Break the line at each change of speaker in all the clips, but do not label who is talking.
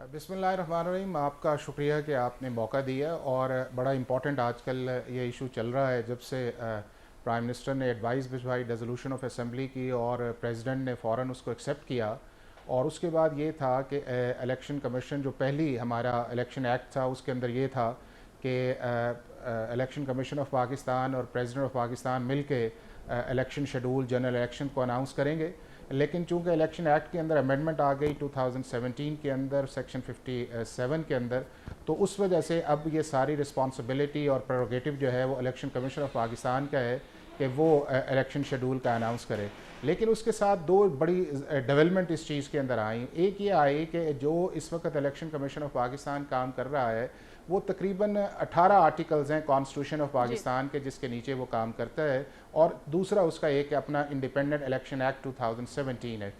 بسم اللہ الرحمن الرحیم. آپ کا شکریہ کہ آپ نے موقع دیا, اور بڑا امپورٹنٹ آج کل یہ ایشو چل رہا ہے. جب سے پرائم منسٹر نے ایڈوائز بھجوائی ڈیزولوشن آف اسمبلی کی اور پریزیڈنٹ نے فوراً اس کو ایکسیپٹ کیا, اور اس کے بعد یہ تھا کہ الیکشن کمیشن جو پہلی ہمارا الیکشن ایکٹ تھا اس کے اندر یہ تھا کہ الیکشن کمیشن آف پاکستان اور پریزیڈنٹ آف پاکستان مل کے الیکشن شیڈول جنرل الیکشن کو اناؤنس کریں گے. لیکن چونکہ الیکشن ایکٹ کے اندر امینڈمنٹ آ گئی 2017 کے اندر سیکشن 57 کے اندر, تو اس وجہ سے اب یہ ساری رسپانسبلٹی اور پریروگیٹو جو ہے وہ الیکشن کمیشن آف پاکستان کا ہے کہ وہ الیکشن شیڈول کا اناؤنس کرے. لیکن اس کے ساتھ دو بڑی ڈیولپمنٹ اس چیز کے اندر آئیں. ایک یہ آئی کہ جو اس وقت الیکشن کمیشن آف پاکستان کام کر رہا ہے وہ تقریباً 18 آرٹیکلز ہیں کانسٹیٹیوشن آف پاکستان کے جس کے نیچے وہ کام کرتا ہے, اور دوسرا اس کا ایک اپنا انڈیپینڈنٹ الیکشن ایکٹ 2017 ہے.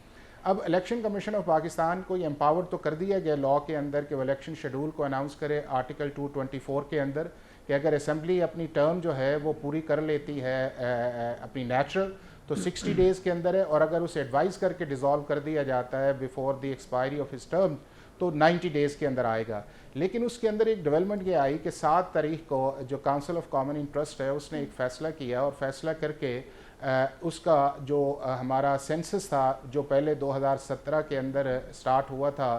اب الیکشن کمیشن آف پاکستان کو یہ امپاور تو کر دیا گیا لاء کے اندر کہ وہ الیکشن شیڈول کو اناؤنس کرے آرٹیکل 224 کے اندر, کہ اگر اسمبلی اپنی ٹرم جو ہے وہ پوری کر لیتی ہے اپنی نیچرل تو 60 ڈیز کے اندر ہے, اور اگر اسے ایڈوائز کر کے ڈیزالو کر دیا جاتا ہے before the expiry of his term تو 90 ڈیز کے اندر آئے گا. لیکن اس کے اندر ایک ڈیولپمنٹ یہ آئی کہ 7 تاریخ کو جو کاؤنسل آف کامن انٹرسٹ ہے اس نے ایک فیصلہ کیا, اور فیصلہ کر کے اس کا جو ہمارا سینسس تھا جو پہلے 2017 کے اندر سٹارٹ ہوا تھا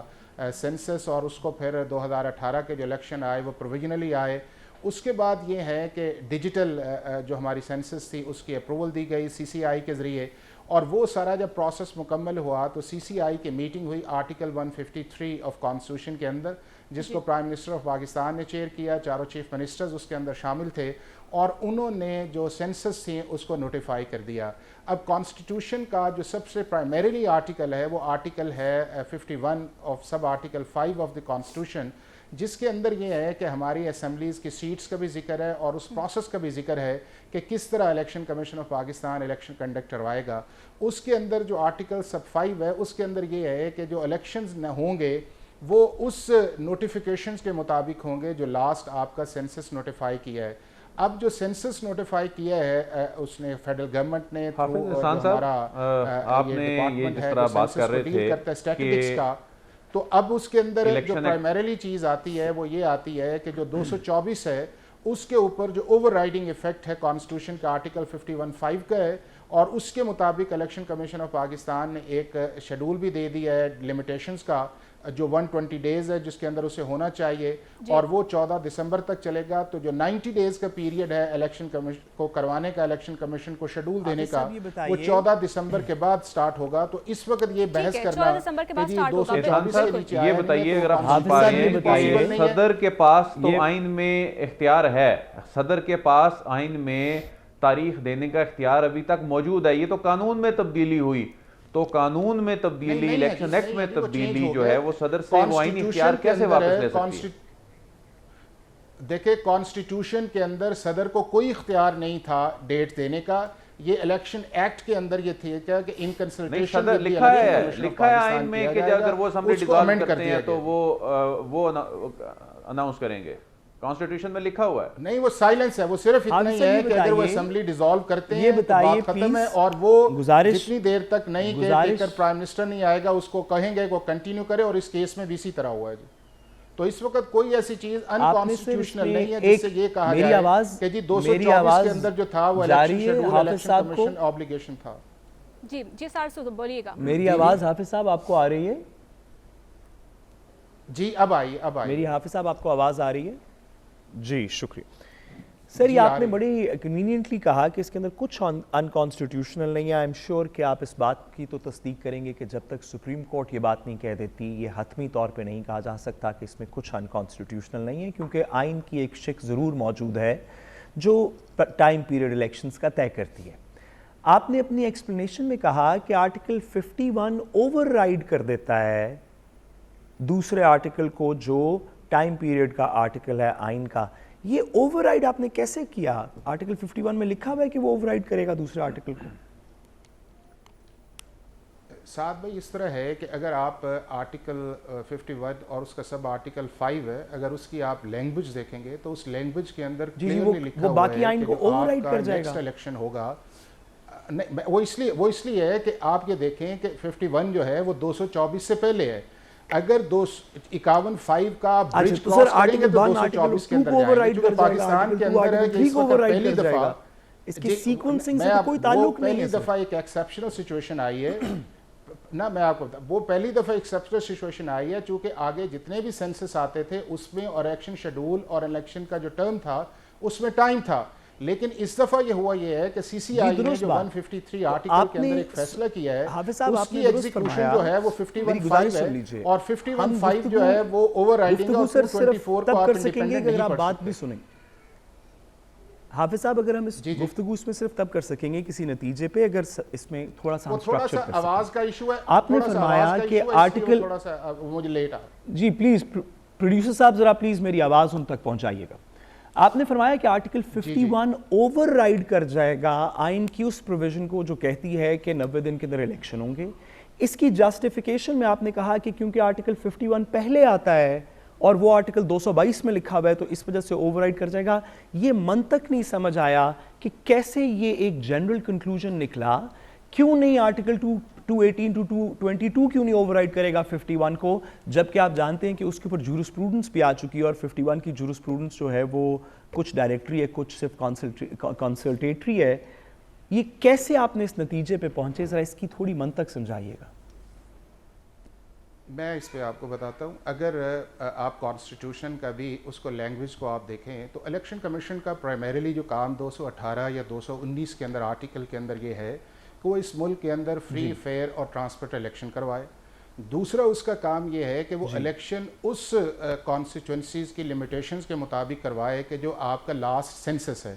سینسس, اور اس کو پھر 2018 کے جو الیکشن آئے وہ پروویژنلی آئے. اس کے بعد یہ ہے کہ ڈیجیٹل جو ہماری سینسس تھی اس کی اپروول دی گئی CCI کے ذریعے, اور وہ سارا جب پروسیس مکمل ہوا تو CCI کی میٹنگ ہوئی آرٹیکل 153 آف کانسٹیٹیوشن کے اندر, جس کو پرائم منسٹر آف پاکستان نے چیئر کیا. چاروں چیف منسٹرز اس کے اندر شامل تھے, اور انہوں نے جو سینسس تھیں اس کو نوٹیفائی کر دیا. اب کانسٹیٹیوشن کا جو سب سے پرائمریلی آرٹیکل ہے وہ آرٹیکل ہے 51 of sub article 5 of the constitution, جس کے اندر یہ ہے کہ ہماری اسمبلیز کی سیٹس کا بھی ذکر ہے اور اس پروسیس کا بھی ذکر ہے کہ کس طرح election commission of Pakistan election conduct کروائے گا. اس کے اندر جو آرٹیکل سب 5 ہے اس کے اندر یہ ہے کہ جو الیکشنز نہ ہوں گے وہ اس نوٹیفیکیشنز کے مطابق ہوں گے جو لاسٹ آپ کا سینسس نوٹیفائی کیا ہے. اب جو سینسس نوٹیفائی کیا ہے اس نے فیڈرل گورنمنٹ نے
آپ نے یہ جس طرح بات کر رہے تھے
اسٹیٹسٹکس کا, تو اب اس کے اندر جو پرائمریلی چیز آتی ہے وہ یہ آتی ہے کہ جو 224 ہے اس کے اوپر جو اوور رائڈنگ ایفیکٹ ہے کانسٹیٹیوشن کا آرٹیکل 51(5) کا ہے, اور اس کے مطابق الیکشن کمیشن آف پاکستان نے ایک شیڈول بھی دے دیا ہے لمیٹیشنز کا جو 120 ڈیز ہے جس کے اندر اسے ہونا چاہیے, اور وہ 14 دسمبر تک چلے گا. تو جو 90 ڈیز کا پیریڈ ہے الیکشن کمیشن کو کروانے کا, الیکشن کمیشن کو شیڈول دینے کا, وہ 14 دسمبر کے بعد سٹارٹ ہوگا. تو اس وقت یہ بحث کرنا
یہ بتائیے اگر آپ سن پا رہے ہیں کہ صدر کے پاس تو آئین میں اختیار ہے, صدر کے پاس آئین میں تاریخ دینے کا اختیار ابھی تک موجود ہے. یہ تو قانون میں تبدیلی ہوئی, تو قانون میں تبدیلی الیکشن ایکٹ میں تبدیلی جو ہے وہ صدر سے وہ آئینی اختیار کیسے واپس لے سکتی ہے؟
دیکھیں کانسٹیٹیوشن کے اندر صدر کو کوئی اختیار نہیں تھا ڈیٹ دینے کا. یہ الیکشن ایکٹ کے اندر یہ تھی کہ ان کنسلٹیشن
صدر لکھا ہے آئین میں کہ اگر وہ اسمبلی ڈیزالو کرتے ہیں تو وہ اناؤنس کریں گے. کانسٹیٹیوشن میں لکھا ہوا ہے.
نہیں, وہ سائلنس ہے, وہ صرف اتنا ہی ہے کہ اگر وہ اسمبلی ڈیزالو کرتے ہیں تو بات ختم ہے, اور وہ جتنی دیر تک نہیں کہ پرائم منسٹر نہیں آئے گا اس کو کہیں گے وہ کنٹینیو کرے, اور اس کیس میں بھی اسی طرح ہوا ہے. تو اس وقت کوئی ایسی چیز انکانسٹیٹیوشنل نہیں ہے جس سے یہ کہا جائے کہ جی 224 کے اندر جو تھا وہ election schedule election commission obligation تھا.
جی سارسو بولیے گا.
میری آواز حافظ صاحب آپ کو آ رہی ہے؟
جی اب آئی
میری حافظ صاحب آپ کو آواز آ رہی ہے؟ جی شکریہ سر. یہ آپ نے بڑی کنوینینٹلی کہا کہ اس کے اندر کچھ انکانسٹیٹیوشنل نہیں ہے. آئی ایم شیور کہ آپ اس بات کی تو تصدیق کریں گے کہ جب تک سپریم کورٹ یہ بات نہیں کہہ دیتی یہ حتمی طور پہ نہیں کہا جا سکتا کہ اس میں کچھ انکانسٹیٹیوشنل نہیں ہے, کیونکہ آئین کی ایک شق ضرور موجود ہے جو ٹائم پیریڈ الیکشنز کا طے کرتی ہے. آپ نے اپنی ایکسپلینیشن میں کہا کہ آرٹیکل 51 اوور رائڈ کر دیتا ہے دوسرے آرٹیکل کو جو ٹائم پیریڈ کا آرٹیکل ہے آئین کا. یہ اوور رائڈ آپ نے کیسے کیا؟ آرٹیکل 51 میں لکھا ہوا ہے کہ وہ اوور رائڈ کرے گا دوسرے آرٹیکل کو.
سعد بھائی اس طرح ہے کہ اگر آپ آرٹیکل 51 اور اس کا سب آرٹیکل 5 ہے, اگر اس کی آپ لینگویج دیکھیں گے تو اس لینگویج کے اندر کلیئرلی لکھا ہوا ہے کہ جو آپ کا نیکسٹ الیکشن ہوگا, وہ اس لیے ہے کہ آپ یہ دیکھیں کہ 51 جو ہے وہ 224 سے پہلے ہے. اگر 51(5) کا برج
اچھا تو سر
کراس کریں گے
آرٹیکل
تو
1
224 کے
آرٹیکل 2
اندر
کو اوور
جائیں گے.
رائڈ
چونکہ
کر جائے گا،
پاکستان کے
آرٹیکل 2
اندر ہے
آرٹیکل
کہ
3
اس
کو
وقت
اوور رائڈ
پہلی
کر جائے
دفعہ
گا. اس کی سیکوینسنگ سے تو کوئی تعلق نہیں ہے
وہ پہلی دفعہ ایک ایکسیپشنل سچویشن آئی ہے نہ. میں آپ کو بتا وہ پہلی دفعہ ایکسیپشنل سچویشن آئی ہے چونکہ آگے جتنے بھی سینسس آتے تھے اس میں اور الیکشن شیڈول اور الیکشن کا جو ٹرم تھا اس میں ٹائم تھا. لیکن اس دفعہ یہ ہوا یہ ہے کہ سی سی آئی نے جو 153 آرٹیکل کے اندر ایک فیصلہ کیا ہے اس کی ایگزیکیوشن جو ہے وہ 51(5) ہے اور 51(5) جو ہے وہ اوور رائڈنگ اور 224 کو آپ انڈیپینڈنٹ نہیں پڑھ
بات بھی
سکتے.
سنیں حافظ صاحب، اگر ہم اس گفتگو میں صرف تب کر سکیں گے کسی نتیجے پہ اگر اس میں تھوڑا سا
تھوڑا سا آواز کا ایشو ہے.
آپ نے فرمایا کہ آرٹیکل
تھوڑا سا مجھے لیٹ
جی پلیز پروڈیوسر صاحب ذرا پلیز میری آواز ان تک پہنچائیے گا. آپ نے فرمایا کہ آرٹیکل 51 اوور رائڈ کر جائے گا آئین کی اس پروویژن کو جو کہتی ہے کہ 90 دن کے اندر الیکشن ہوں گے. اس کی جسٹیفیکیشن میں آپ نے کہا کہ کیونکہ آرٹیکل 51 پہلے آتا ہے اور وہ آرٹیکل 222 میں لکھا ہوا ہے تو اس وجہ سے اوور رائڈ کر جائے گا. یہ منطق نہیں سمجھ آیا کہ کیسے یہ ایک جنرل کنکلوژن نکلا. کیوں نہیں آرٹیکل 218 to 222 کیوں نہیں اوور رائڈ کرے گا 51 کو، جبکہ آپ جانتے ہیں کہ اس کے اوپر جورسپروڈنس بھی آ چکی ہے اور 51 کی جورسپروڈنس جو ہے وہ کچھ ڈائریکٹری ہے کچھ صرف کنسلٹیٹری ہے. یہ کیسے آپ نے اس نتیجے پہ پہنچے، ذرا اس کی تھوڑی منطق سمجھائیے گا.
میں اس پہ آپ کو بتاتا ہوں. اگر آپ کانسٹیٹیوشن کا بھی اس کو لینگویج کو آپ دیکھیں تو الیکشن کمیشن کا پرائمریلی جو کام 218 یا 219 کے اندر آرٹیکل کے اندر یہ ہے کہ وہ اس ملک کے اندر فری فیئر اور ٹرانسپیرنٹ الیکشن کروائے. دوسرا اس کا کام یہ ہے کہ وہ الیکشن اس کانسٹیٹوئنسیز کی لمیٹیشنز کے مطابق کروائے کہ جو آپ کا لاسٹ سینسس ہے.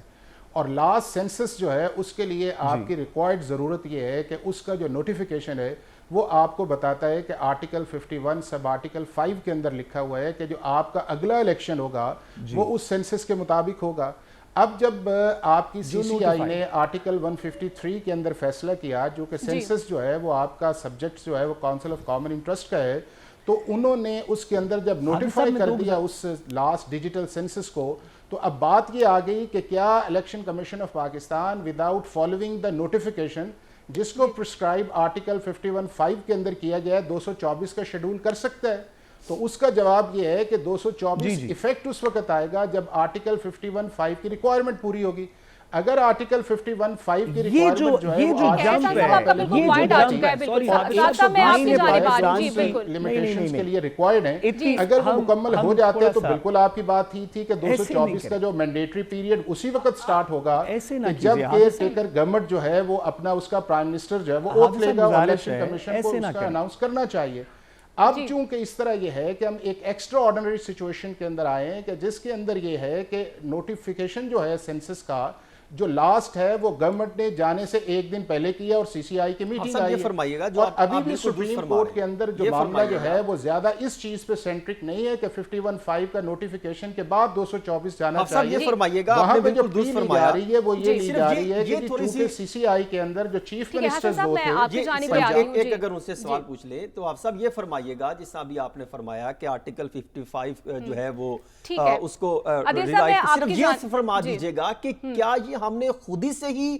اور لاسٹ سینسس جو ہے اس کے لیے آپ کی ریکوائرڈ ضرورت یہ ہے کہ اس کا جو نوٹیفیکیشن ہے وہ آپ کو بتاتا ہے کہ آرٹیکل 51 سب آرٹیکل 5 کے اندر لکھا ہوا ہے کہ جو آپ کا اگلا الیکشن ہوگا وہ اس سینسس کے مطابق ہوگا. اب جب آپ کی سی سی آئی نے آرٹیکل 153 کے اندر فیصلہ کیا جو کہ سینسس جو ہے وہ آپ کا سبجیکٹ جو ہے وہ کونسل آف کامن انٹرسٹ کا ہے، تو انہوں نے اس کے اندر جب نوٹیفائی کر دیا اس لاسٹ ڈیجیٹل سینسس کو، تو اب بات یہ آ گئی کہ کیا election commission of Pakistan without following the notification جس کو پرسکرائب آرٹیکل 51(5) کے اندر کیا گیا ہے 224 کا شیڈول کر سکتا ہے؟ تو اس کا جواب یہ ہے کہ 224 ایفیکٹ اس وقت آئے گا جب آرٹیکل 51(5) کی ریکوائرمنٹ پوری ہوگی. اگر آرٹیکل 51(5) کی ریکوائرمنٹ جو ہے وہ لمیٹیشنز کے لیے ریکوائرڈ ہیں، اگر وہ مکمل ہو جاتے تو بالکل آپ کی بات ہی تھی کہ 224 کا جو مینڈیٹری پیریڈ اسی وقت سٹارٹ ہوگا کہ جب کیئر ٹیکر گورنمنٹ جو ہے وہ اپنا اس کا پرائم منسٹر جو ہے وہ اوتھ لے گا اور الیکشن کمیشن کو اس کا اناؤنس کرنا چاہیے. اب چونکہ اس طرح یہ ہے کہ ہم ایک ایکسٹرا آرڈنری سچویشن کے اندر آئے ہیں کہ جس کے اندر یہ ہے کہ نوٹیفیکیشن جو ہے سینسس کا جو لاسٹ ہے وہ گورنمنٹ نے جانے سے ایک دن پہلے کیا اور سی سی آئی کی میٹنگ آئی ہے، اور ابھی بھی سپریم کورٹ کے اندر جو معاملہ جو ہے وہ زیادہ اس چیز پہ سینٹرک نہیں ہے کہ 51(5) کا نوٹیفیکیشن کے بعد 224 جانا چاہیے. وہاں پہ جو پلی لی جا رہی ہے وہ یہ لی جا رہی ہے کہ چونکہ سی سی آئی کے اندر جو چیف منسٹرز وہ تھے،
ایک اگر ان سے سوال پوچھ لیں تو آپ صاحب یہ فرمائیے گا جس طرح بھی آپ نے فرمایا کہ آرٹیکل 55 جو ہے وہ اس کو صرف یہ فرما دیجئے گا کہ کیا یہ ہم نے خود ہی سے ہی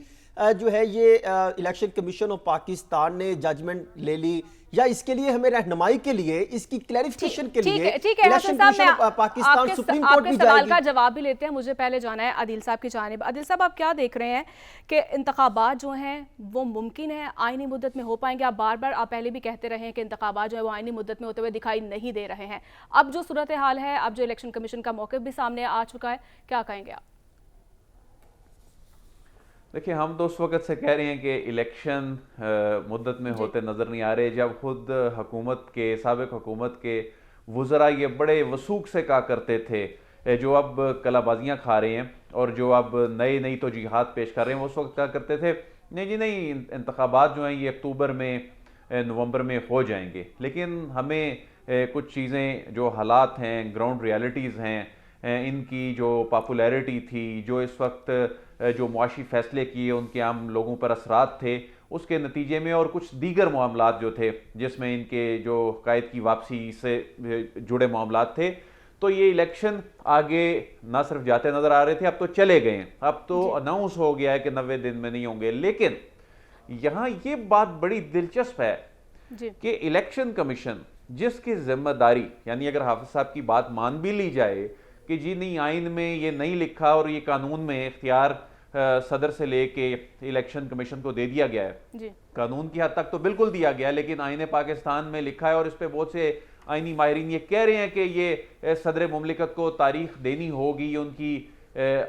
جو ہے یہ الیکشن کمیشن آف پاکستان نے ججمنٹ لے لی یا اس کے لیے ہمیں رہنمائی کے لیے اس کی کلیریفیکیشن کے لیے election commission of Pakistan supreme court بھی جائے گی؟
سوال کا جواب بھی لیتے ہیں. مجھے پہلے جانا ہے عادل صاحب کی جانب. عادل صاحب آپ کیا دیکھ رہے ہیں کہ انتخابات جو ہیں وہ ممکن ہے آئینی مدت میں ہو پائیں گے؟ آپ بار بار آپ پہلے بھی کہتے رہے ہیں کہ انتخابات جو ہے وہ آئینی مدت میں ہوتے ہوئے دکھائی نہیں دے رہے ہیں. اب جو صورتحال ہے، اب جو الیکشن کمیشن کا موقف بھی سامنے آ چکا ہے، کیا کہیں گے آپ؟
دیکھیں ہم تو اس وقت سے کہہ رہے ہیں کہ الیکشن مدت میں ہوتے نظر نہیں آ رہے، جب خود حکومت کے سابق حکومت کے وزراء یہ بڑے وثوق سے کہا کرتے تھے، جو اب کلا بازیاں کھا رہے ہیں اور جو اب نئی توجیہات پیش کر رہے ہیں، وہ اس وقت کہا کرتے تھے نہیں جی نہیں، انتخابات جو ہیں یہ اکتوبر میں نومبر میں ہو جائیں گے. لیکن ہمیں کچھ چیزیں جو حالات ہیں، گراؤنڈ ریالٹیز ہیں، ان کی جو پاپولیرٹی تھی، جو اس وقت جو معاشی فیصلے کیے ان کے عام لوگوں پر اثرات تھے، اس کے نتیجے میں اور کچھ دیگر معاملات جو تھے جس میں ان کے جو قائد کی واپسی سے جڑے معاملات تھے، تو یہ الیکشن آگے نہ صرف جاتے نظر آ رہے تھے، اب تو چلے گئے ہیں، اب تو اناؤنس ہو گیا ہے کہ 90 دن میں نہیں ہوں گے. لیکن یہاں یہ بات بڑی دلچسپ ہے کہ الیکشن کمیشن جس کی ذمہ داری، یعنی اگر حافظ صاحب کی بات مان بھی لی جائے کہ جی نہیں آئین میں یہ نہیں لکھا اور یہ قانون میں اختیار صدر سے لے کے الیکشن کمیشن کو دے دیا گیا ہے، قانون کی حد تک تو بالکل دیا گیا ہے، لیکن آئین پاکستان میں لکھا ہے اور اس پہ بہت سے آئینی ماہرین یہ کہہ رہے ہیں کہ یہ صدر مملکت کو تاریخ دینی ہوگی، یہ ان کی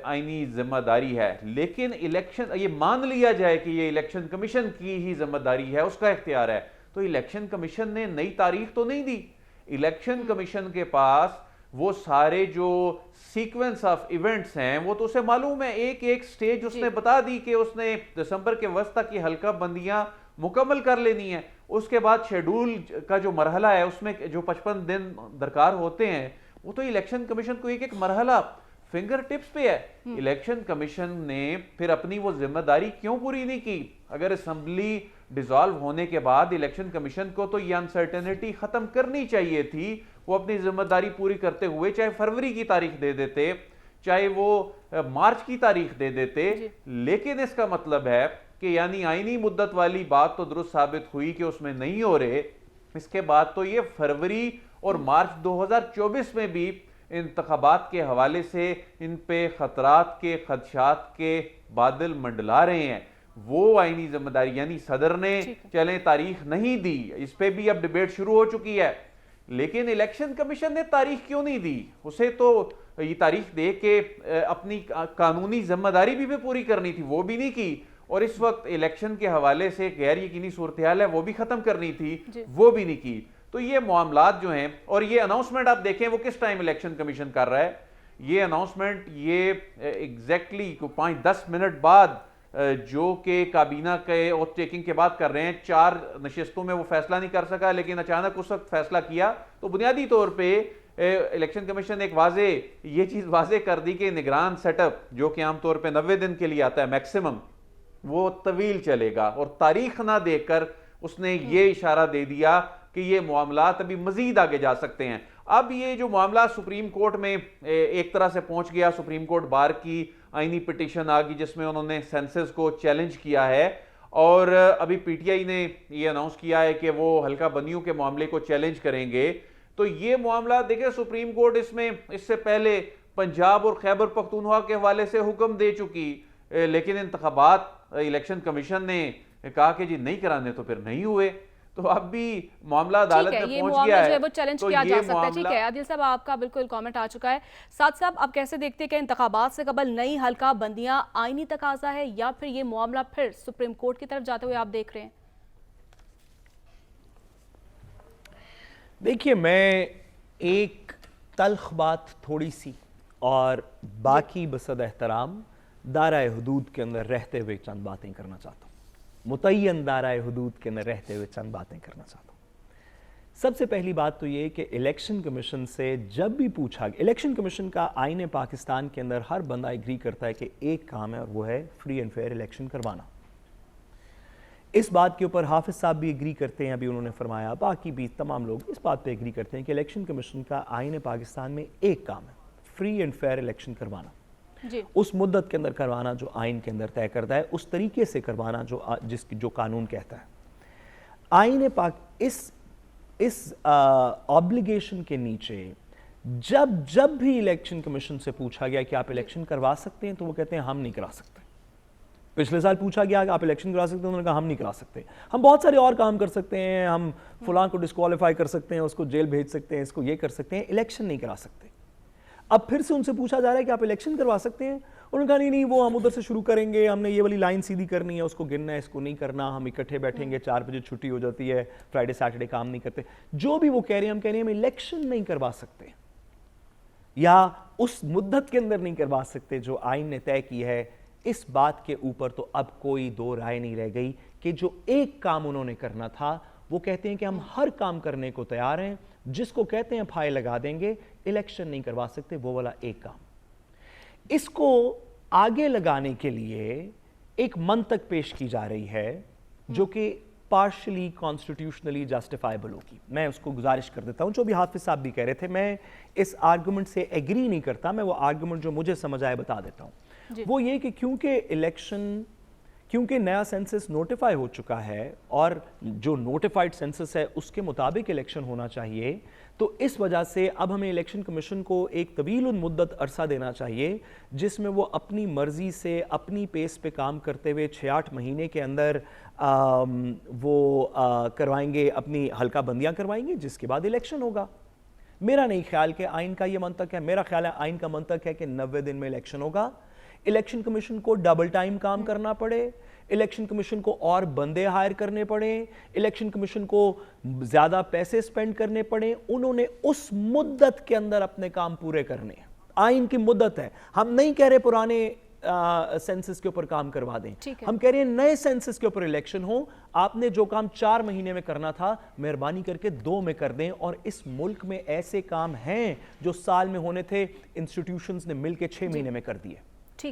آئینی ذمہ داری ہے، لیکن الیکشن یہ مان لیا جائے کہ یہ الیکشن کمیشن کی ہی ذمہ داری ہے، اس کا اختیار ہے، تو الیکشن کمیشن نے نئی تاریخ تو نہیں دی۔ الیکشن کمیشن کے پاس وہ سارے جو سیکوینس آف ایونٹس ہیں وہ تو اسے معلوم ہے، ایک ایک سٹیج اس نے بتا دی کہ اس نے دسمبر کے وسط تک یہ حلقہ بندیاں مکمل کر لینی ہے، اس کے بعد شیڈول کا جو مرحلہ ہے اس میں جو 55 دن درکار ہوتے ہیں وہ تو الیکشن کمیشن کو ایک ایک مرحلہ فنگر ٹپس پہ ہے۔ الیکشن کمیشن نے پھر اپنی وہ ذمہ داری کیوں پوری نہیں کی؟ اگر اسمبلی ڈیزالو ہونے کے بعد الیکشن کمیشن کو تو یہ انسرٹینٹی ختم کرنی چاہیے تھی، وہ اپنی ذمہ داری پوری کرتے ہوئے چاہے فروری کی تاریخ دے دیتے، چاہے وہ مارچ کی تاریخ دے دیتے، لیکن اس کا مطلب ہے کہ یعنی آئینی مدت والی بات تو درست ثابت ہوئی کہ اس میں نہیں ہو رہے، اس کے بعد تو یہ فروری اور مارچ 2024 میں بھی انتخابات کے حوالے سے ان پہ خطرات کے خدشات کے بادل منڈلا رہے ہیں۔ وہ آئینی ذمہ داری، یعنی صدر نے چلیں تاریخ نہیں دی، اس پہ بھی اب ڈیبیٹ شروع ہو چکی ہے، لیکن الیکشن کمیشن نے تاریخ کیوں نہیں دی؟ اسے تو یہ تاریخ دے کے اپنی قانونی ذمہ داری بھی پوری کرنی تھی، وہ بھی نہیں کی، اور اس وقت الیکشن کے حوالے سے غیر یقینی صورتحال ہے وہ بھی ختم کرنی تھی، وہ بھی نہیں کی۔ تو یہ معاملات جو ہیں، اور یہ اناؤنسمنٹ آپ دیکھیں وہ کس ٹائم الیکشن کمیشن کر رہا ہے، یہ اناؤنسمنٹ یہ ایگزیکٹلی 5-10 منٹ بعد جو کہ کابینہ کے اوتھ ٹیکنگ کے بعد کر رہے ہیں، 4 نشستوں میں وہ فیصلہ نہیں کر سکا، لیکن اچانک اس وقت فیصلہ کیا، تو بنیادی طور پہ الیکشن کمیشن نے ایک یہ چیز واضح کر دی کہ نگران سیٹ اپ جو کہ عام طور پہ 90 دن کے لیے آتا ہے میکسیمم، وہ طویل چلے گا، اور تاریخ نہ دیکھ کر اس نے یہ اشارہ دے دیا کہ یہ معاملات ابھی مزید آگے جا سکتے ہیں۔ اب یہ جو معاملہ سپریم کورٹ میں ایک طرح سے پہنچ گیا، سپریم کورٹ بار کی آئینی پٹیشن آ گئی جس میں انہوں نے سینسس کو چیلنج کیا ہے، اور ابھی پی ٹی آئی نے یہ اناؤنس کیا ہے کہ وہ حلقہ بندیوں کے معاملے کو چیلنج کریں گے۔ تو یہ معاملہ دیکھیں سپریم کورٹ اس سے پہلے پنجاب اور خیبر پختونخوا کے حوالے سے حکم دے چکی، لیکن انتخابات الیکشن کمیشن نے کہا کہ جی نہیں کرانے، تو پھر نہیں ہوئے، تو اب بھی معاملہ عدالت میں پہنچ گیا ہے،
جو ہے وہ چیلنج کیا جا سکتا ہے۔ ٹھیک ہے عادل صاحب، آپ کا بالکل کامنٹ آ چکا ہے۔ ساتھ صاحب، آپ کیسے دیکھتے ہیں کہ انتخابات سے قبل نئی حلقہ بندیاں آئینی تقاضا ہے، یا پھر یہ معاملہ پھر سپریم کورٹ کی طرف جاتے ہوئے آپ دیکھ رہے ہیں؟
دیکھیے، میں ایک تلخ بات تھوڑی سی اور باقی بصد احترام دائرہ حدود کے اندر رہتے ہوئے چند باتیں کرنا چاہتا ہوں، متعین دائرہ حدود کے اندر رہتے ہوئے چند باتیں کرنا چاہتا ہوں۔ سب سے پہلی بات تو یہ کہ الیکشن کمیشن سے جب بھی پوچھا گیا، الیکشن کمیشن کا آئین پاکستان کے اندر ہر بندہ ایگری کرتا ہے کہ ایک کام ہے، اور وہ ہے فری اینڈ فیئر الیکشن کروانا۔ اس بات کے اوپر حافظ صاحب بھی ایگری کرتے ہیں، ابھی انہوں نے فرمایا، باقی بھی تمام لوگ اس بات پہ ایگری کرتے ہیں کہ الیکشن کمیشن کا آئین پاکستان میں ایک کام ہے، فری اینڈ فیئر الیکشن کروانا، اس مدت کے اندر کروانا جو آئین کے اندر طے کرتا ہے، اس طریقے سے کروانا جو قانون کہتا ہے۔ آئین پاک اس آبلیگیشن کے نیچے جب بھی الیکشن کمیشن سے پوچھا گیا کہ آپ الیکشن کروا سکتے ہیں، تو وہ کہتے ہیں ہم نہیں کرا سکتے۔ پچھلے سال پوچھا گیا کہ آپ الیکشن کرا سکتے ہیں، انہوں نے کہا ہم نہیں کرا سکتے، ہم بہت سارے اور کام کر سکتے ہیں، ہم فلاں کو ڈسکوالیفائی کر سکتے ہیں، اس کو جیل بھیج سکتے ہیں، اس کو یہ کر سکتے ہیں، الیکشن نہیں کرا سکتے۔ اب پھر سے ان سے پوچھا جا رہا ہے کہ آپ الیکشن کروا سکتے ہیں، انہوں نے کہا نہیں وہ ہم ادھر سے شروع کریں گے، ہم نے یہ والی لائن سیدھی کرنی ہے، اس کو گننا ہے، اس کو نہیں کرنا، ہم اکٹھے بیٹھیں گے، 4 بجے چھٹی ہو جاتی ہے، فرائیڈے سیٹرڈے کام نہیں کرتے، جو بھی وہ کہہ رہے ہیں، ہم کہہ رہے ہیں ہم الیکشن نہیں کروا سکتے، یا اس مدت کے اندر نہیں کروا سکتے جو آئین نے طے کی ہے۔ اس بات کے اوپر تو اب کوئی دو رائے نہیں رہ گئی کہ جو ایک کام انہوں نے کرنا تھا، وہ کہتے ہیں کہ ہم ہر کام کرنے کو تیار ہیں، جس کو کہتے ہیں پھائے لگا دیں گے، الیکشن نہیں کروا سکتے، وہ والا ایک کام۔ اس کو آگے لگانے کے لیے ایک منطق پیش کی جا رہی ہے جو کہ پارشلی کانسٹیٹیوشنلی جسٹیفائبل ہوگی۔ میں اس کو گزارش کر دیتا ہوں، جو بھی حافظ صاحب بھی کہہ رہے تھے، میں اس آرگومنٹ سے ایگری نہیں کرتا، میں وہ آرگومنٹ جو مجھے سمجھ آئے بتا دیتا ہوں۔ وہ یہ کہ کیونکہ الیکشن کیونکہ نیا سینسس نوٹیفائی ہو چکا ہے اور جو نوٹیفائڈ سینسس ہے اس کے مطابق الیکشن ہونا چاہیے، تو اس وجہ سے اب ہمیں الیکشن کمیشن کو ایک طویل المدت عرصہ دینا چاہیے جس میں وہ اپنی مرضی سے اپنی پیس پہ کام کرتے ہوئے 6-8 مہینے کے اندر وہ کروائیں گے، اپنی حلقہ بندیاں کروائیں گے، جس کے بعد الیکشن ہوگا۔ میرا نہیں خیال کہ آئین کا یہ منطق ہے، میرا خیال ہے آئین کا منطق ہے کہ 90 دن میں الیکشن ہوگا، الیکشن کمیشن کو ڈبل ٹائم کام کرنا پڑے، الیکشن کمیشن کو اور بندے ہائر کرنے پڑیں، الیکشن کمیشن کو زیادہ پیسے سپینڈ کرنے پڑیں، انہوں نے اس مدت کے اندر اپنے کام پورے کرنے ہیں۔ آئین کی مدت ہے، ہم نہیں کہہ رہے پرانے سینسس کے اوپر کام کروا دیں، ہم کہہ رہے ہیں نئے سینسس کے اوپر الیکشن ہو، آپ نے جو کام 4 مہینے میں کرنا تھا مہربانی کر کے 2 میں کر دیں، اور اس ملک میں ایسے کام ہیں جو سال میں ہونے تھے انسٹیٹیوشنز نے مل کے 6 مہینے میں کر دیے۔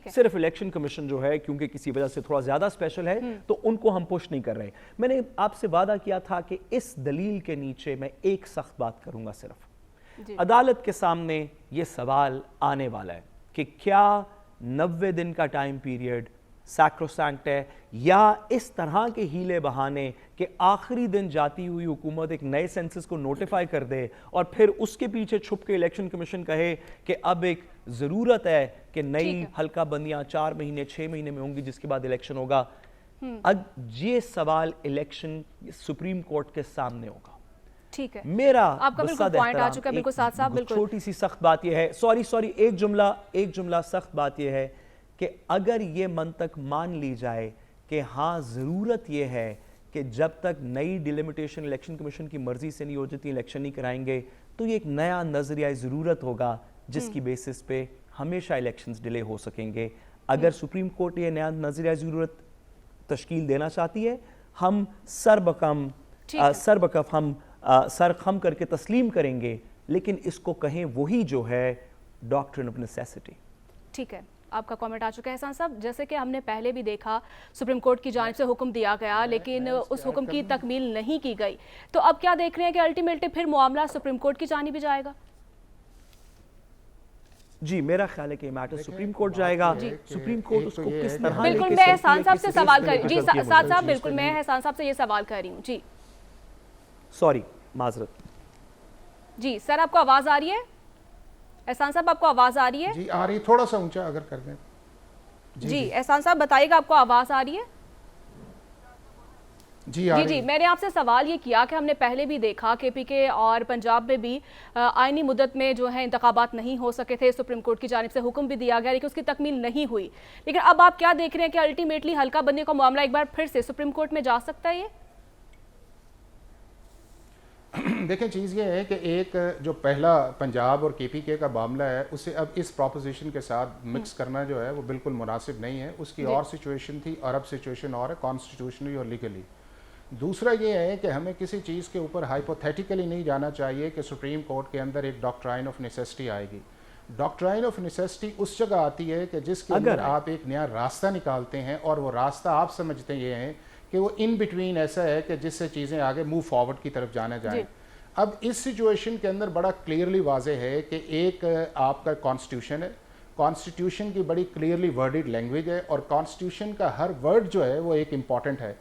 صرف الیکشن کمیشن جو ہے کیونکہ کسی وجہ سے تھوڑا زیادہ اسپیشل ہے تو ان کو ہم پش نہیں کر رہے۔ میں نے آپ سے وعدہ کیا تھا کہ اس دلیل کے نیچے میں ایک سخت بات کروں گا، صرف عدالت کے سامنے یہ سوال آنے والا ہے کہ کیا 90 دن کا ٹائم پیریڈ سیکروسینکٹ ہے، یا اس طرح کے ہیلے بہانے کہ آخری دن جاتی ہوئی حکومت ایک نئے سینسس کو نوٹیفائی کر دے اور پھر اس کے پیچھے چھپ کے الیکشن کمیشن کہے کہ اب ایک ضرورت ہے کہ نئی حلقہ بندیاں 4 مہینے 6 مہینے میں ہوں گی جس کے بعد الیکشن ہوگا۔ یہ سوال الیکشن سپریم کورٹ کے سامنے ہوگا۔
ٹھیک ہے،
میرا
آپ کا بالکل پوائنٹ آ چکا ہے، بالکل ساتھ صاحب، بالکل
چھوٹی سی سخت بات یہ ہے، سوری ایک جملہ سخت بات یہ ہے کہ اگر یہ منطق مان لی جائے کہ ہاں ضرورت یہ ہے کہ جب تک نئی ڈیلیمیٹیشن الیکشن کمیشن کی مرضی سے نہیں ہو جاتی الیکشن نہیں کرائیں گے، تو یہ ایک نیا نظریہ ضرورت ہوگا جس کی بیسس پہ ہمیشہ الیکشنز ڈیلے ہو سکیں گے۔ اگر سپریم کورٹ یہ نیا نظریہ ضرورت تشکیل دینا چاہتی ہے، ہم سر بکف ہم سر خم کر کے تسلیم کریں گے، لیکن اس کو کہیں وہی جو ہے ڈاکٹرن آف نیسیسٹی۔
ٹھیک ہے، آپ کا کامنٹ آ چکا ہے احسان صاحب۔ جیسے کہ ہم نے پہلے بھی دیکھا سپریم کورٹ کی جانب سے حکم دیا گیا لیکن اس حکم کی تکمیل نہیں کی گئی، تو اب کیا دیکھ رہے ہیں کہ الٹیمیٹلی پھر معاملہ سپریم کورٹ کی جانب بھی جائے گا؟
جی میرا خیال ہے کہ یہ میٹر سپریم کورٹ جائے گا، سپریم کورٹ اس کو کس طرح
بالکل میں احسان صاحب سے سوال کر رہی ہوں، جی ساتھ صاحب بالکل میں احسان صاحب سے یہ سوال کر رہی ہوں۔ جی
سوری معذرت،
جی سر آپ کو آواز آ رہی ہے؟ احسان صاحب آپ کو آواز آ رہی ہے؟
جی آ رہی، تھوڑا سا اونچا اگر کر دیں۔
جی احسان صاحب بتائیے گا آپ کو آواز آ رہی ہے؟ جی میں نے آپ سے سوال یہ کیا کہ ہم نے پہلے بھی دیکھا کہ پی کے اور پنجاب میں بھی آئینی مدت میں جو ہے انتخابات نہیں ہو سکے تھے، سپریم کورٹ کی جانب سے حکم بھی دیا گیا لیکن اس کی تکمیل نہیں ہوئی، لیکن اب آپ کیا دیکھ رہے ہیں کہ الٹیمیٹلی حلقہ بندی کا معاملہ ایک بار پھر سے سپریم کورٹ میں جا سکتا ہے؟ یہ
دیکھیں چیز یہ ہے کہ ایک جو پہلا پنجاب اور کے پی کے کا معاملہ ہے اسے اب اس پروپوزیشن کے ساتھ مکس کرنا جو ہے وہ بالکل مناسب نہیں ہے۔ اس کی اور سچویشن تھی اور اب سچویشن اور ہے، کانسٹیٹیوشنلی اور لیگلی۔ دوسرا یہ ہے کہ ہمیں کسی چیز کے اوپر ہائپوتھیٹیکلی نہیں جانا چاہیے کہ سپریم کورٹ کے اندر ایک ڈاکٹرائن آف نیسیسٹی آئے گی۔ ڈاکٹرائن آف نیسیسٹی اس جگہ آتی ہے کہ جس کے اندر آپ ایک نیا راستہ نکالتے ہیں اور وہ راستہ آپ سمجھتے یہ ہیں کہ وہ ان بٹوین ایسا ہے کہ جس سے چیزیں آگے موو فارورڈ کی طرف جانا جائیں۔ اب اس سچویشن کے اندر بڑا کلیئرلی واضح ہے کہ ایک آپ کا کانسٹیٹیوشن ہے، کانسٹیٹیوشن کی بڑی کلیئرلی ورڈڈ لینگویج ہے اور کانسٹیٹیوشن کا ہر ورڈ جو ہے وہ ایک امپورٹنٹ ہے۔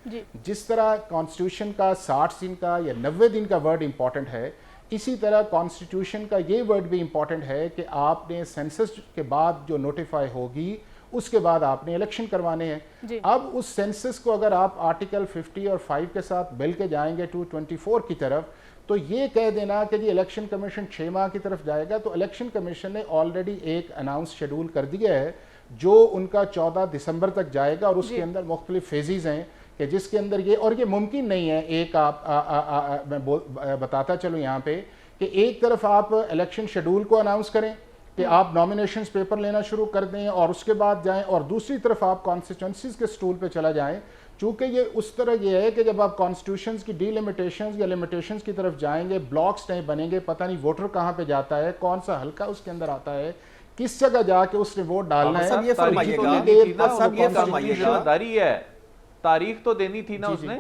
جس طرح کانسٹیٹیوشن کا 60 دن کا یا 90 دن کا ورڈ امپورٹنٹ ہے، اسی طرح کانسٹیٹیوشن کا یہ ورڈ بھی امپورٹنٹ ہے کہ آپ نے سینسس کے بعد جو نوٹیفائی ہوگی اس کے بعد آپ نے الیکشن کروانے ہیں۔ اب اس سینسس کو اگر آپ آرٹیکل 50 اور 5 کے ساتھ مل کے جائیں گے 224 کی طرف، تو یہ کہہ دینا کہ جی الیکشن کمیشن 6 ماہ کی طرف جائے گا، تو الیکشن کمیشن نے آلریڈی ایک اناؤنس شیڈول کر دیا ہے جو ان کا 14 دسمبر تک جائے گا، اور اس کے اندر مختلف فیزز ہیں کہ جس کے اندر یہ ممکن نہیں ہے ایک میں بتاتا چلوں یہاں پہ کہ ایک طرف آپ الیکشن شیڈول کو اناؤنس کریں کہ آپ نامینیشنز پیپر لینا شروع کر دیں اور اس کے بعد جائیں، اور دوسری طرف آپ کانسٹیچوئنسیز کے سٹول پہ چلا جائیں۔ چونکہ یہ اس طرح یہ ہے کہ جب آپ کانسٹیٹیوشنز کی ڈی لیمیٹیشنز یا لیمیٹیشنز کی طرف جائیں گے، بلاکس نہیں بنیں گے، پتہ نہیں ووٹر کہاں پہ جاتا ہے، کون سا حلقہ اس کے اندر آتا ہے، کس جگہ جا کے اس نے ووٹ ڈالنا ہے۔
سب یہ فرمائیے
گا، تاریخ تو دینی تھی نا اس نے۔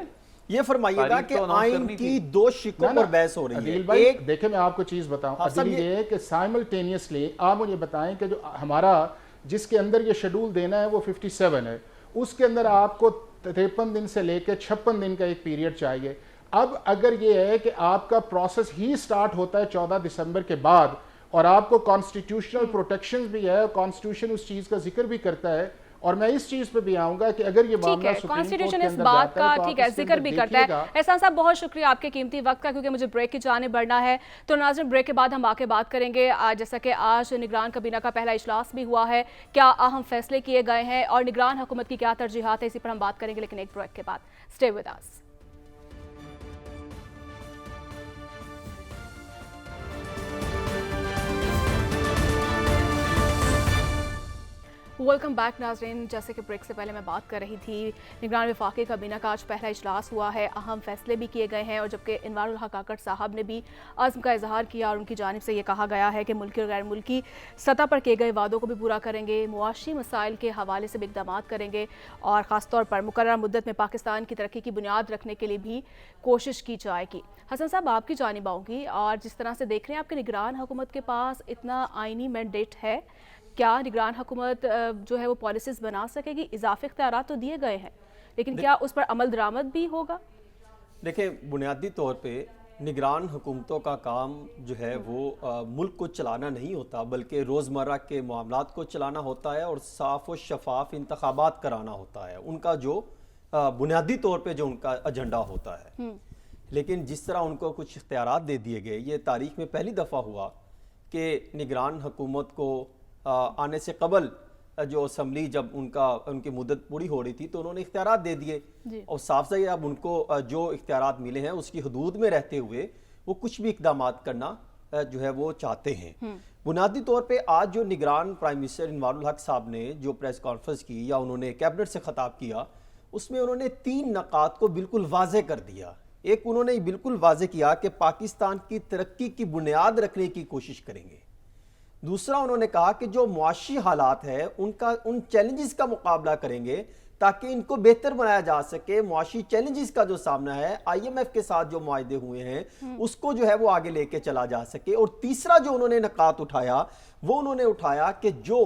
یہ فرمائیے گا کہ آئین کی 2 شقوں پر بحث ہو رہی ہے۔
ایک دیکھیں میں آپ کو چیز بتاؤں، عدیل یہ ہے کہ سائملٹینیسلی آپ مجھے بتائیں کہ جو ہمارا جس کے اندر یہ شیڈول دینا ہے وہ 57 ہے، اس کے اندر آپ کو 53 دن سے لے کے 56 دن کا ایک پیریڈ چاہیے. اب اگر یہ ہے کہ آپ کا پروسیس ہی سٹارٹ ہوتا ہے 14 دسمبر کے بعد اور آپ کو کانسٹیٹیوشنل پروٹیکشنز بھی ہے اور کانسٹیٹیوشن اس چیز کا ذکر بھی کرتا ہے, اور میں اس چیز پہ بھی آؤں گا کہ اگر یہ معاملہ
کانسٹیٹیوشن اس بات کا ٹھیک ہے ذکر بھی کرتا ہے. احسان صاحب بہت شکریہ آپ کے قیمتی وقت کا, کیونکہ مجھے بریک کی جانب بڑھنا ہے. تو ناظرین بریک کے بعد ہم آ کے بات کریں گے جیسا کہ آج نگران کابینہ کا پہلا اجلاس بھی ہوا ہے, کیا اہم فیصلے کیے گئے ہیں اور نگران حکومت کی کیا ترجیحات ہیں, اسی پر ہم بات کریں گے لیکن ایک بریک کے بعد. Stay with us. Welcome back ناظرین. جیسے کہ بریک سے پہلے میں بات کر رہی تھی, نگران وفاقی کابینہ کا آج پہلا اجلاس ہوا ہے, اہم فیصلے بھی کیے گئے ہیں, اور جبکہ انوار الحق کاکڑ صاحب نے بھی عزم کا اظہار کیا اور ان کی جانب سے یہ کہا گیا ہے کہ ملکی اور غیر ملکی سطح پر کیے گئے وعدوں کو بھی پورا کریں گے, معاشی مسائل کے حوالے سے بھی اقدامات کریں گے, اور خاص طور پر مقررہ مدت میں پاکستان کی ترقی کی بنیاد رکھنے کے لیے بھی کوشش کی جائے گی. حسن صاحب آپ کی جانب آؤں گی, اور جس طرح سے دیکھ رہے ہیں آپ کے نگران حکومت کے پاس اتنا آئینی مینڈیٹ ہے, کیا نگران حکومت جو ہے وہ پالیسیز بنا سکے گی؟ اضافی اختیارات تو دیے گئے ہیں, لیکن کیا اس پر عمل درآمد بھی ہوگا؟
دیکھیں, بنیادی طور پہ نگران حکومتوں کا کام جو ہے وہ ملک کو چلانا نہیں ہوتا, بلکہ روزمرہ کے معاملات کو چلانا ہوتا ہے اور صاف و شفاف انتخابات کرانا ہوتا ہے. ان کا جو بنیادی طور پہ جو ان کا ایجنڈا ہوتا ہے. لیکن جس طرح ان کو کچھ اختیارات دے دیے گئے, یہ تاریخ میں پہلی دفعہ ہوا کہ نگران حکومت کو آنے سے قبل جو اسمبلی جب ان کی مدت پوری ہو رہی تھی تو انہوں نے اختیارات دے دیے, اور صاف ظاہر اب ان کو جو اختیارات ملے ہیں اس کی حدود میں رہتے ہوئے وہ کچھ بھی اقدامات کرنا جو ہے وہ چاہتے ہیں. بنیادی طور پہ آج جو نگران پرائم منسٹر انوار الحق صاحب نے جو پریس کانفرنس کی یا انہوں نے کیبنٹ سے خطاب کیا, اس میں انہوں نے 3 نکات کو بالکل واضح کر دیا. ایک, انہوں نے بالکل واضح کیا کہ پاکستان کی ترقی کی بنیاد رکھنے کی کوشش کریں گے. دوسرا, انہوں نے کہا کہ جو معاشی حالات ہیں ان چیلنجز کا مقابلہ کریں گے تاکہ ان کو بہتر بنایا جا سکے. معاشی چیلنجز کا جو سامنا ہے IMF کے ساتھ جو معاہدے ہوئے ہیں اس کو جو ہے وہ آگے لے کے چلا جا سکے. اور تیسرا جو انہوں نے نکات اٹھایا وہ انہوں نے اٹھایا کہ جو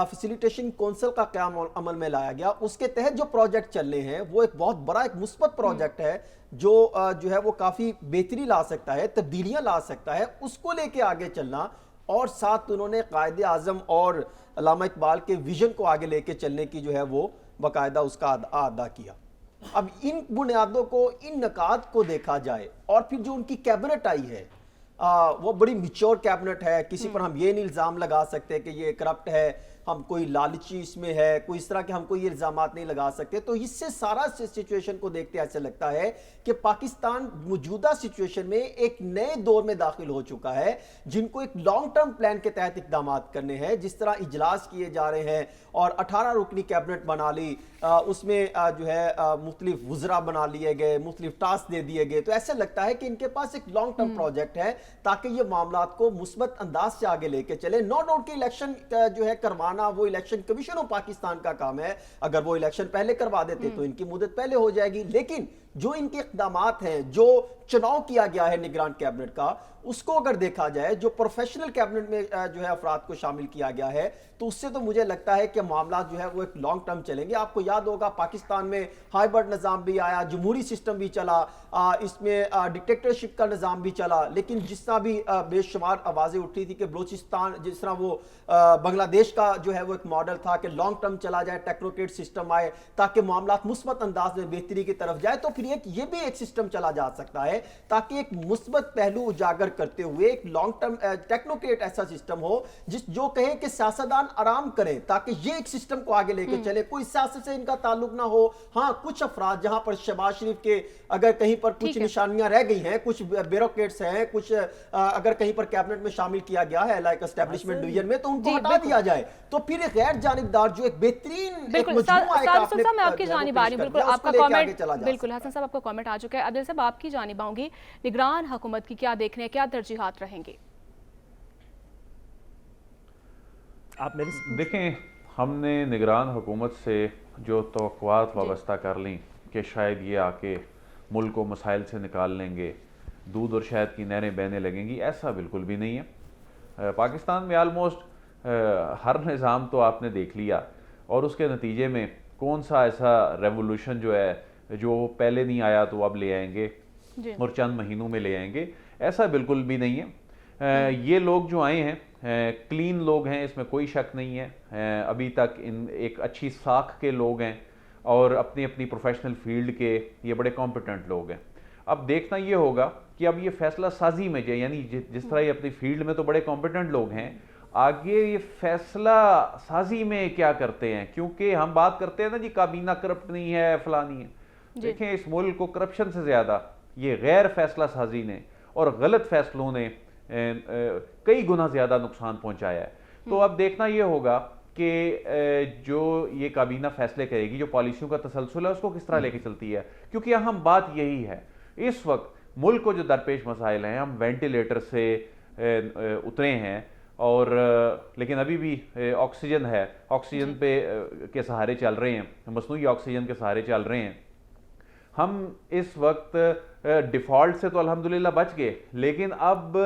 فیسیلیٹیشن کونسل کا قیام عمل میں لایا گیا, اس کے تحت جو پروجیکٹ چل رہے ہیں وہ ایک بہت بڑا ایک مثبت پروجیکٹ ہے جو ہے وہ کافی بہتری لا سکتا ہے, تبدیلیاں لا سکتا ہے. اس کو لے کے آگے چلنا, اور ساتھ انہوں نے قائد اعظم اور علامہ اقبال کے ویژن کو آگے لے کے چلنے کی جو ہے وہ باقاعدہ اس کا ادا کیا. اب ان بنیادوں کو, ان نکات کو دیکھا جائے, اور پھر جو ان کی کیبنٹ آئی ہے وہ بڑی میچور کیبنٹ ہے. کسی پر ہم یہ نہیں الزام لگا سکتے کہ یہ کرپٹ ہے, ہم کوئی لالچی اس میں ہے, کوئی اس طرح کے ہم کوئی یہ الزامات نہیں لگا سکتے. تو اس سے سارا سچویشن کو دیکھتے ایسے لگتا ہے کہ پاکستان موجودہ سچویشن میں ایک نئے دور میں داخل ہو چکا ہے, جن کو ایک لانگ ٹرم پلان کے تحت اقدامات کرنے ہیں. جس طرح اجلاس کیے جا رہے ہیں اور 18 رکنی کیبنٹ بنا لی, اس میں جو ہے مختلف وزراء بنا لیے گئے, مختلف ٹاسک دے دیے گئے. تو ایسا لگتا ہے کہ ان کے پاس ایک لانگ ٹرم پروجیکٹ ہے تاکہ یہ معاملات کو مثبت انداز سے آگے لے کے چلے. نو ڈاؤٹ کہ الیکشن جو ہے کروانا وہ الیکشن کمیشن آف پاکستان کا کام ہے. اگر وہ الیکشن پہلے کروا دیتے تو ان کی مدت پہلے ہو جائے گی. لیکن جو ان کے اقدامات ہیں, جو چناؤ کیا گیا ہے نگران کیبنٹ کا, اس کو اگر دیکھا جائے, جو پروفیشنل کیبنٹ میں جو ہے افراد کو شامل کیا گیا ہے, تو اس سے تو مجھے لگتا ہے کہ معاملات جو ہے وہ ایک لانگ ٹرم چلیں گے. آپ کو یاد ہوگا پاکستان میں ہائیبرڈ نظام بھی آیا, جمہوری سسٹم بھی چلا, اس میں ڈکٹیٹرشپ کا نظام بھی چلا. لیکن جس طرح بھی بے شمار آوازیں اٹھی تھی کہ بلوچستان, جس طرح وہ بنگلہ دیش کا جو ہے وہ ایک ماڈل تھا کہ لانگ ٹرم چلا جائے, ٹیکنوکریٹ سسٹم آئے تاکہ معاملات مثبت انداز میں بہتری کی طرف جائے. تو پھر یہ بھی ایک سسٹم چلا جا سکتا ہے تاکہ ایک مثبت پہلو اجاگر کرتے ہوئے ایک لانگ ٹرم ٹیکنوکریٹ ایسا سسٹم ہو جو کہے کہ سیاستدان آرام کریں تاکہ یہ ایک سسٹم کو آگے لے کے چلے. کوئی سیاست سے ان کا تعلق نہ ہو. ہاں, کچھ افراد جہاں پر شہباز شریف کے اگر کہیں پر کچھ نشانیاں رہ گئی ہیں, کچھ بیوروکریٹس ہیں, کچھ اگر کہیں پر کیبنٹ میں شامل کیا گیا ہے لائک اسٹیبلشمنٹ ڈویژن میں, تو ان کو ہٹا دیا جائے. تو پھر ایک غیر جانبدار جو ایک بہترین ایک مجموعہ ہے.
میں آپ کی جانب آ رہی ہوں, بالکل آپ کا کامنٹ, بالکل حسن صاحب آپ کا کامنٹ آ چکا ہے. عبدل صاحب آپ کی جانب آؤں گی, نگران حکومت کی کیا دیکھنے ہیں, کیا ترجیحات رہیں گی؟
آپ میرے
دیکھیں, ہم نے نگران حکومت سے جو توقعات وابستہ کر لیں کہ شاید یہ آ کے ملک کو مسائل سے نکال لیں گے, دودھ اور شہد کی نہریں بہنے لگیں گی, ایسا بالکل بھی نہیں ہے. پاکستان میں آلموسٹ ہر نظام تو آپ نے دیکھ لیا, اور اس کے نتیجے میں کون سا ایسا ریولوشن جو ہے جو پہلے نہیں آیا تو اب لے آئیں گے اور چند مہینوں میں لے آئیں گے، ایسا بالکل بھی نہیں ہے. یہ لوگ جو آئے ہیں کلین لوگ ہیں، اس میں کوئی شک نہیں ہے. ابھی تک ایک اچھی ساکھ کے لوگ ہیں اور اپنی اپنی پروفیشنل فیلڈ کے یہ بڑے کمپیٹنٹ لوگ ہیں. اب دیکھنا یہ ہوگا کہ اب یہ فیصلہ سازی میں جائے، یعنی جس طرح یہ اپنی فیلڈ میں تو بڑے کمپیٹنٹ لوگ ہیں، آگے یہ فیصلہ سازی میں کیا کرتے ہیں. کیونکہ ہم بات کرتے ہیں نا جی کابینہ کرپٹ نہیں ہے فلانی ہے. دیکھیں اس ملک کو کرپشن سے زیادہ یہ غیر فیصلہ سازی نے اور غلط فیصلوں نے کئی گنا زیادہ نقصان پہنچایا ہے. تو اب دیکھنا یہ ہوگا کہ جو یہ کابینہ فیصلے کرے گی، جو پالیسیوں کا تسلسل ہے اس کو کس طرح لے کے چلتی ہے. کیونکہ اہم بات یہی ہے اس وقت ملک کو جو درپیش مسائل ہیں، ہم وینٹیلیٹر سے اترے ہیں اور لیکن ابھی بھی آکسیجن ہے، آکسیجن پہ کے سہارے چل رہے ہیں، مصنوعی آکسیجن کے سہارے چل رہے ہیں. ہم اس وقت ڈیفالٹ سے تو الحمدللہ بچ گئے، لیکن اب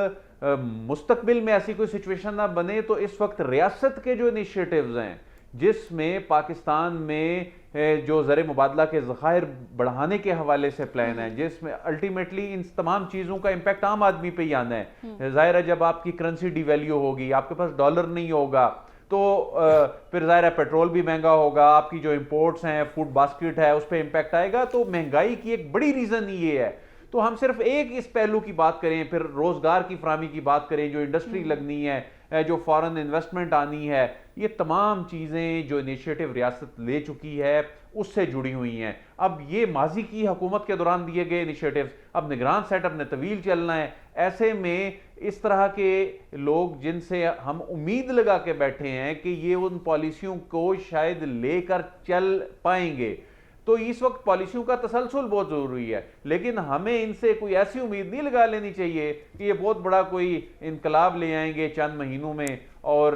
مستقبل میں ایسی کوئی سچویشن نہ بنے تو اس وقت ریاست کے جو انیشیٹیوز ہیں جس میں پاکستان میں جو زر مبادلہ کے ذخائر بڑھانے کے حوالے سے پلان ہے، جس میں الٹیمیٹلی ان تمام چیزوں کا امپیکٹ عام آدمی پہ ہی آنا ہے. ظاہر ہے جب آپ کی کرنسی ڈی ویلیو ہوگی، آپ کے پاس ڈالر نہیں ہوگا تو پھر ظاہر ہے پیٹرول بھی مہنگا ہوگا، آپ کی جو امپورٹس ہیں، فوڈ باسکٹ ہے، اس پہ امپیکٹ آئے گا. تو مہنگائی کی ایک بڑی ریزن یہ ہے. تو ہم صرف ایک اس پہلو کی بات کریں، پھر روزگار کی فراہمی کی بات کریں، جو انڈسٹری لگنی ہے، جو فارن انویسٹمنٹ آنی ہے، یہ تمام چیزیں جو انیشیٹو ریاست لے چکی ہے اس سے جڑی ہوئی ہیں. اب یہ ماضی کی حکومت کے دوران دیے گئے انیشیٹیوز، اب نگران سیٹ اپ نے طویل چلنا ہے. ایسے میں اس طرح کے لوگ جن سے ہم امید لگا کے بیٹھے ہیں کہ یہ ان پالیسیوں کو شاید لے کر چل پائیں گے، تو اس وقت پالیسیوں کا تسلسل بہت ضروری ہے. لیکن ہمیں ان سے کوئی ایسی امید نہیں لگا لینی چاہیے کہ یہ بہت بڑا کوئی انقلاب لے آئیں گے چند مہینوں میں اور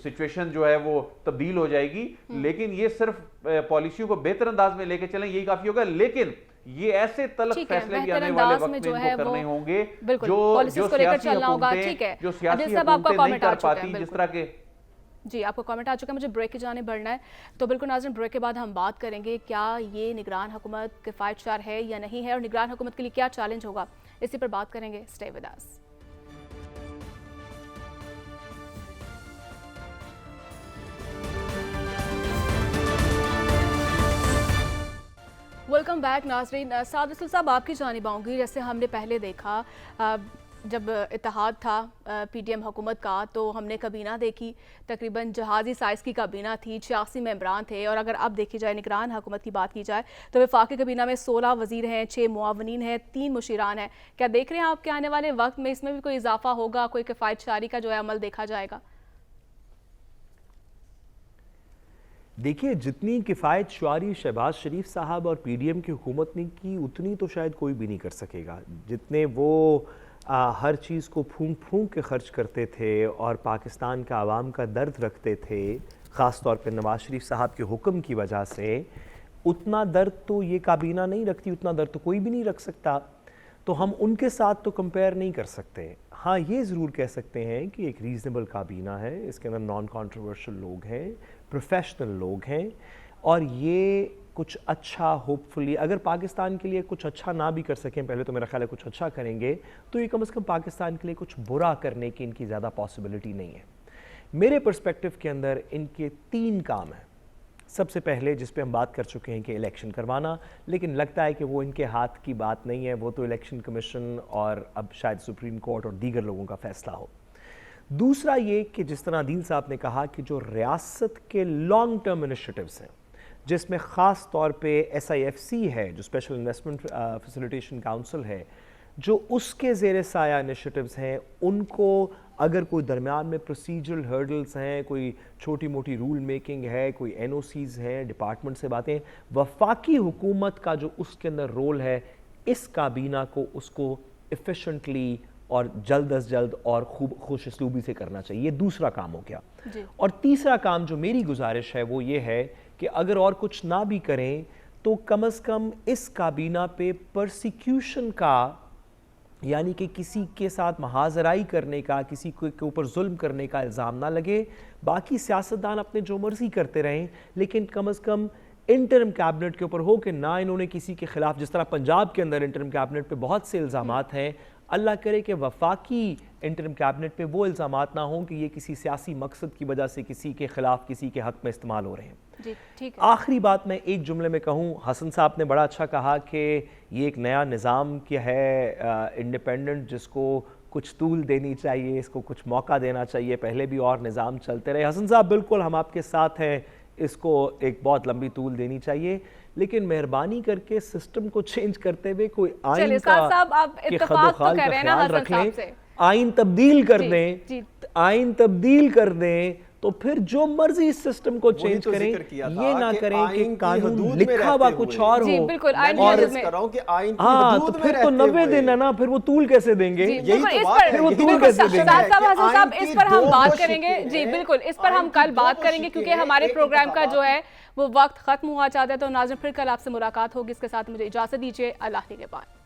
سچویشن جو ہے وہ تبدیل ہو جائے گی. لیکن یہ صرف پالیسیوں کو بہتر انداز میں لے کے چلیں یہی کافی ہوگا. لیکن یہ ایسے تلخ فیصلے بھی آنے والے وقت میں ان کو کرنے ہوں گے جو سیاسی حکومتیں نہیں کر پاتی، جس طرح کے.
جی آپ کو کامنٹ آ چکا ہے، مجھے بریک کی جانب بڑھنا ہے. تو بالکل ناظرین، بریک کے بعد ہم بات کریں گے کیا یہ نگران حکومت کفایت شار ہے یا نہیں ہے، اور نگران حکومت کے لیے کیا چیلنج ہوگا، اسی پر بات کریں گے. Stay with us. Welcome back ناظرین. سعد رسول صاحب آپ کی جانب آؤں گی. جیسے ہم نے پہلے دیکھا جب اتحاد تھا پی ڈی ایم حکومت کا تو ہم نے کابینہ دیکھی، تقریباً جہازی سائز کی کابینہ تھی، 86 ممبران تھے. اور اگر اب دیکھی جائے نگران حکومت کی بات کی جائے تو وفاقی کابینہ میں 16 وزیر ہیں، 6 معاونین ہیں، 3 مشیران ہیں. کیا دیکھ رہے ہیں آپ کہ آنے والے وقت میں اس میں بھی کوئی اضافہ ہوگا، کوئی کفایت شاری کا جو ہے عمل دیکھا جائے گا؟
دیکھیے جتنی کفایت شعاری شہباز شریف صاحب اور پی ڈی ایم کی حکومت نے کی اتنی تو شاید کوئی بھی نہیں کر سکے گا. جتنے وہ ہر چیز کو پھونک پھونک کے خرچ کرتے تھے اور پاکستان کا عوام کا درد رکھتے تھے، خاص طور پہ نواز شریف صاحب کے حکم کی وجہ سے، اتنا درد تو یہ کابینہ نہیں رکھتی، اتنا درد تو کوئی بھی نہیں رکھ سکتا. تو ہم ان کے ساتھ تو کمپیئر نہیں کر سکتے. ہاں یہ ضرور کہہ سکتے ہیں کہ ایک ریزنیبل کابینہ ہے، اس کے اندر نان کانٹروورشل لوگ ہیں، پروفیشنل لوگ ہیں، اور یہ کچھ اچھا ہوپ فلی اگر پاکستان کے لیے کچھ اچھا نہ بھی کر سکیں، پہلے تو میرا خیال ہے کچھ اچھا کریں گے، تو یہ کم از کم پاکستان کے لیے کچھ برا کرنے کی ان کی زیادہ پاسبلٹی نہیں ہے. میرے پرسپیکٹیو کے اندر ان کے 3 کام ہیں. سب سے پہلے جس پہ ہم بات کر چکے ہیں کہ الیکشن کروانا، لیکن لگتا ہے کہ وہ ان کے ہاتھ کی بات نہیں ہے، وہ تو الیکشن کمیشن اور اب شاید سپریم کورٹ اور دیگر لوگوں کا فیصلہ ہو. دوسرا یہ کہ جس طرح عدیل صاحب نے کہا کہ جو ریاست کے لانگ ٹرم انیشیٹیوز ہیں، جس میں خاص طور پہ SIFC ہے جو اسپیشل انویسٹمنٹ فیسیلیٹیشن کاؤنسل ہے، جو اس کے زیر سایہ انیشیٹیوز ہیں، ان کو اگر کوئی درمیان میں پروسیجرل ہرڈلز ہیں، کوئی چھوٹی موٹی رول میکنگ ہے، کوئی NOCs ہیں، ڈپارٹمنٹ سے باتیں، وفاقی حکومت کا جو اس کے اندر رول ہے، اس کابینہ کو اس کو ایفیشنٹلی اور جلد از جلد اور خوش اسلوبی سے کرنا چاہیے. یہ دوسرا کام ہو گیا. اور تیسرا کام جو میری گزارش ہے وہ یہ ہے کہ اگر اور کچھ نہ بھی کریں تو کم از کم اس کابینہ پہ پرسیکیوشن کا یعنی کہ کسی کے ساتھ محاذرائی کرنے کا، کسی کے اوپر ظلم کرنے کا الزام نہ لگے. باقی سیاستدان اپنے جو مرضی کرتے رہیں، لیکن کم از کم انٹرم کیبنٹ کے اوپر ہو کہ نہ انہوں نے کسی کے خلاف، جس طرح پنجاب کے اندر انٹرم کیبنٹ پہ بہت سے الزامات ہیں، اللہ کرے کہ وفاقی انٹرم کیبنٹ پہ وہ الزامات نہ ہوں کہ یہ کسی سیاسی مقصد کی وجہ سے کسی کے خلاف، کسی کے حق میں استعمال ہو رہے ہیں.
جی ٹھیک ہے.
آخری بات میں ایک جملے میں کہوں، حسن صاحب نے بڑا اچھا کہا کہ یہ ایک نیا نظام کیا ہے انڈیپینڈنٹ، جس کو کچھ طول دینی چاہیے، اس کو کچھ موقع دینا چاہیے. پہلے بھی اور نظام چلتے رہے. حسن صاحب بالکل ہم آپ کے ساتھ ہیں، اس کو ایک بہت لمبی طول دینی چاہیے، لیکن مہربانی کر کے سسٹم کو چینج کرتے ہوئے کوئی آئین کا خیال رکھ لیں، آئین تبدیل کر دیں، آئین تبدیل کر دیں تو پھر جو مرضی اس سسٹم کو چینج کریں، یہ نہ کریں کہ قانون لکھا ہوا کچھ اور ہو.
اور
ہاں تو پھر تو 90 دن ہے نا، پھر وہ طول کیسے دیں گے؟ پھر وہ طول کیسے دیں گے؟
صاحب اس پر ہم بات کریں گے. جی بالکل، اس پر ہم کل بات کریں گے کیونکہ ہمارے پروگرام کا جو ہے وہ وقت ختم ہوا چاہتا ہے. تو ناظرین پھر کل آپ سے ملاقات ہوگی. اس کے ساتھ مجھے اجازت دیجیے. اللہ کے بعد.